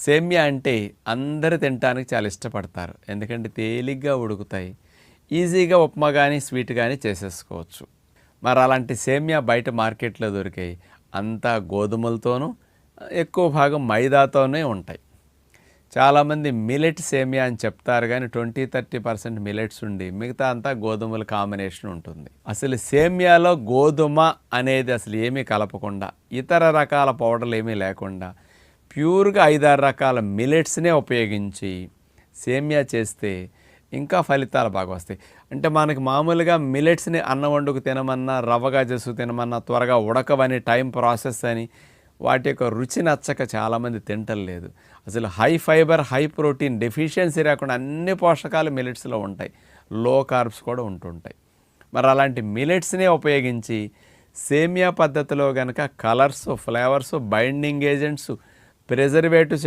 సేమ్యా అంటే అందరూ తినటానికి చాలా ఇష్టపడతారు. ఎందుకంటే తేలిగ్గా ఉడుకుతాయి. ఈజీగా ఉప్మా గానీ, స్వీట్ గానీ చేసేసుకోవచ్చు. మరి అలాంటి సేమ్యా బయట మార్కెట్‌లో దొరికాయి. అంతా గోధుమలతోనూ, ఎక్కువ భాగం మైదాతోనే ఉంటాయి. చాలామంది మిల్లెట్ సేమియా అని చెప్తారు కానీ 20-30% మిల్లెట్స్ ఉండి మిగతా అంతా గోధుమల కాంబినేషన్ ఉంటుంది. అసలు సేమియాలో గోధుమ అనేది అసలు ఏమీ కలపకుండా, ఇతర రకాల పౌడర్లు ఏమీ లేకుండా ప్యూర్గా 5-6 రకాల మిల్లెట్స్నే ఉపయోగించి సేమియా చేస్తే ఇంకా ఫలితాలు బాగా వస్తాయి. అంటే మనకి మామూలుగా మిల్లెట్స్ని అన్నం వండుకు తినమన్నా, రవ్వగా చేసుకు తినమన్నా త్వరగా ఉడకవని, టైం ప్రాసెస్ అని, వాటి యొక్క రుచి నచ్చక చాలామంది తింటలేదు. అసలు high fibre, high protein deficiency రాకుండా అన్ని పోషకాలు మిల్లెట్స్లో ఉంటాయి. లో కార్బ్స్ కూడా ఉంటుంటాయి. మరి అలాంటి మిల్లెట్స్నే ఉపయోగించి సేమియా పద్ధతిలో కనుక colours, flavours, binding agents, preservatives